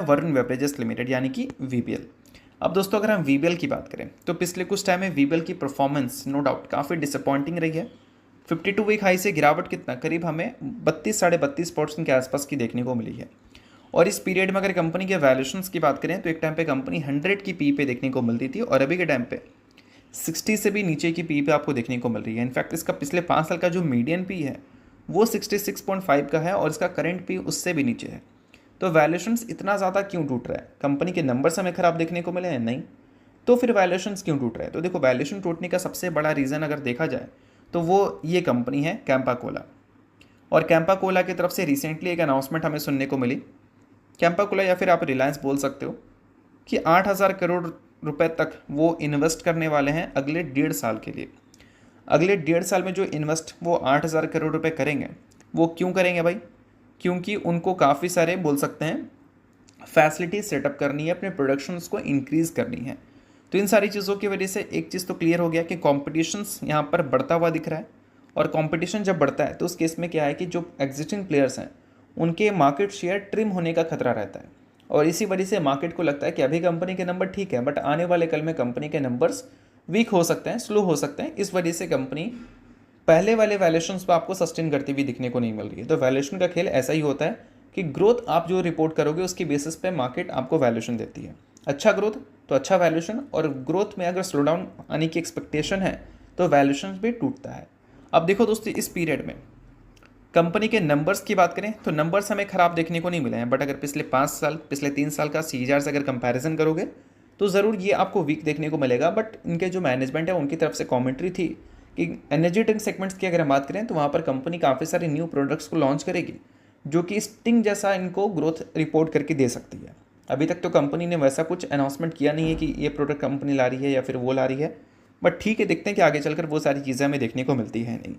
Varun beverages limited यानी कि VBL. अब दोस्तों अगर हम वीबीएल की बात करें तो पिछले कुछ टाइम में वीबीएल की परफॉर्मेंस नो डाउट काफ़ी डिसअपॉइंटिंग रही है। 52 वीक हाई से गिरावट कितना करीब हमें 32-32.5% के आसपास की देखने को मिली है। और इस पीरियड में अगर कंपनी के वैल्यूएशंस की बात करें तो एक टाइम पे कंपनी 100 की पी पे देखने को मिलती थी और अभी के टाइम पे 60 से भी नीचे की पी पे आपको देखने को मिल रही है। इनफैक्ट इसका पिछले 5 साल का जो मीडियन पी है वो 66.5 का है और इसका करंट पी उससे भी नीचे है। तो वैल्यूएशंस इतना ज़्यादा क्यों टूट रहा है? कंपनी के नंबर्स हमें ख़राब देखने को मिले हैं? नहीं। तो फिर वैल्यूएशंस क्यों टूट रहे हैं? तो देखो वैल्यूएशन टूटने का सबसे बड़ा रीज़न अगर देखा जाए तो वो ये कंपनी है कैंपा कोला। और कैंपा कोला की तरफ से रिसेंटली एक अनाउंसमेंट हमें सुनने को मिली। कैंपा कोला या फिर आप रिलायंस बोल सकते हो कि 8,000 करोड़ रुपए तक वो इन्वेस्ट करने वाले हैं अगले 1.5 साल के लिए। अगले 1.5 साल में जो इन्वेस्ट वो 8,000 करोड़ रुपए करेंगे, वो क्यों करेंगे भाई? क्योंकि उनको काफ़ी सारे बोल सकते हैं फैसिलिटी सेटअप करनी है, अपने प्रोडक्शंस को इंक्रीज़ करनी है। तो इन सारी चीज़ों की वजह से एक चीज़ तो क्लियर हो गया कि कॉम्पिटिशन्स यहाँ पर बढ़ता हुआ दिख रहा है। और कंपटीशन जब बढ़ता है तो उस केस में क्या है कि जो एग्जिस्टिंग प्लेयर्स हैं उनके मार्केट शेयर ट्रिम होने का खतरा रहता है। और इसी वजह से मार्केट को लगता है कि अभी कंपनी के नंबर ठीक है बट आने वाले कल में कंपनी के नंबर्स वीक हो सकते हैं, स्लो हो सकते हैं। इस वजह से कंपनी पहले वाले वैल्यूएशंस पर आपको सस्टेन करती हुई दिखने को नहीं मिल रही है। तो वैल्यूएशन का खेल ऐसा ही होता है कि ग्रोथ आप जो रिपोर्ट करोगे उसकी बेसिस पे मार्केट आपको वैल्यूएशन देती है। अच्छा ग्रोथ तो अच्छा वैल्यूएशन, और ग्रोथ में अगर स्लो डाउन आने की एक्सपेक्टेशन है तो वैल्यूएशन भी टूटता है। अब देखो दोस्तों इस पीरियड में कंपनी के नंबर्स की बात करें तो नंबर्स हमें ख़राब देखने को नहीं मिले हैं, बट अगर पिछले 5 साल पिछले 3 साल का सीजीआर से अगर कंपैरिजन करोगे तो ज़रूर ये आपको वीक देखने को मिलेगा। बट इनके जो मैनेजमेंट है उनकी तरफ से कमेंट्री थी कि एनर्जी ड्रिंक सेगमेंट्स की अगर हम बात करें तो वहाँ पर कंपनी काफ़ी सारे न्यू प्रोडक्ट्स को लॉन्च करेगी जो कि स्टिंग जैसा इनको ग्रोथ रिपोर्ट करके दे सकती है। अभी तक तो कंपनी ने वैसा कुछ अनाउंसमेंट किया नहीं है कि ये प्रोडक्ट कंपनी ला रही है या फिर वो ला रही है, बट ठीक है देखते हैं कि आगे चलकर वो सारी चीज़ें हमें देखने को मिलती है नहीं।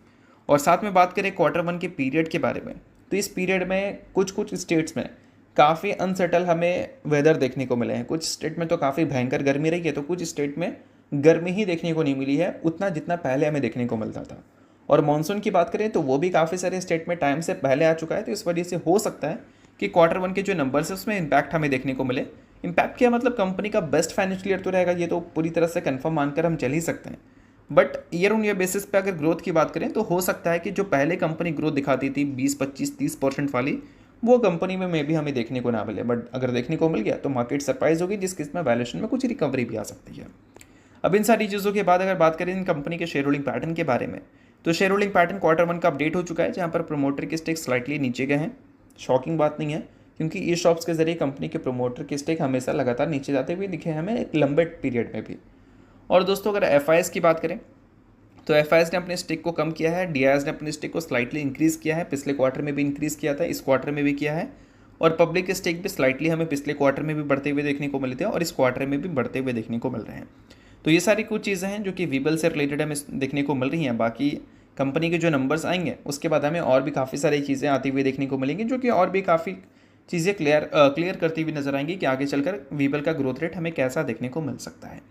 और साथ में बात करें Q1 के पीरियड के बारे में तो इस पीरियड में कुछ कुछ स्टेट्स में काफ़ी अनसेटल हमें वेदर देखने को मिले हैं। कुछ स्टेट में तो काफ़ी भयंकर गर्मी रही है, तो कुछ स्टेट में गर्मी ही देखने को नहीं मिली है उतना जितना पहले हमें देखने को मिलता था। और मानसून की बात करें तो वो भी काफ़ी सारे स्टेट में टाइम से पहले आ चुका है। तो इस वजह से हो सकता है कि Q1 के जो नंबर्स है उसमें इम्पैक्ट हमें देखने को मिले। इम्पैक्ट क्या मतलब कंपनी का बेस्ट फाइनेंशियल ईयर तो रहेगा, ये तो पूरी तरह से कंफर्म मानकर हम चल ही सकते हैं। But year on year basis पे अगर ग्रोथ की बात करें तो हो सकता है कि जो पहले कंपनी ग्रोथ दिखाती थी 20-25-30% वाली, वो कंपनी में भी हमें देखने को ना मिले। बट अगर देखने को मिल गया तो मार्केट सरप्राइज होगी, जिस केस में वैल्यूएशन में कुछ रिकवरी भी आ सकती है। अब इन सारी चीज़ों के बाद अगर बात करें इन कंपनी के शेयर होल्डिंग पैटर्न के बारे में तो शेयर होल्डिंग पैटर्न Q1 का अपडेट हो चुका है, जहाँ पर प्रोमोटर के स्टेक स्लाइटली नीचे गए हैं। शॉकिंग बात नहीं है क्योंकि ई शॉप्स के जरिए कंपनी के प्रोमोटर के स्टेक हमेशा लगातार नीचे जाते हुए दिखे हमें एक लंबे पीरियड में भी। और दोस्तों अगर एफआईएस की बात करें तो एफआईएस ने अपने स्टेक को कम किया है, डीआईएस ने अपने स्टेक को स्लाइटली इंक्रीज़ किया है। पिछले क्वार्टर में भी इंक्रीज़ किया था, इस क्वार्टर में भी किया है। और पब्लिक स्टेक भी स्लाइटली हमें पिछले क्वार्टर में भी बढ़ते हुए देखने को मिले थे और इस क्वार्टर में भी बढ़ते हुए देखने को मिल रहे हैं। तो ये सारी कुछ चीज़ें हैं जो कि वीबीएल से रिलेटेड हमें देखने को मिल रही हैं। बाकी कंपनी के जो नंबर्स आएंगे उसके बाद हमें और भी काफ़ी सारी चीज़ें आती हुई देखने को मिलेंगी जो कि और भी काफ़ी चीज़ें क्लियर करती हुई नजर आएंगी कि आगे चलकर वीबीएल का ग्रोथ रेट हमें कैसा देखने को मिल सकता है।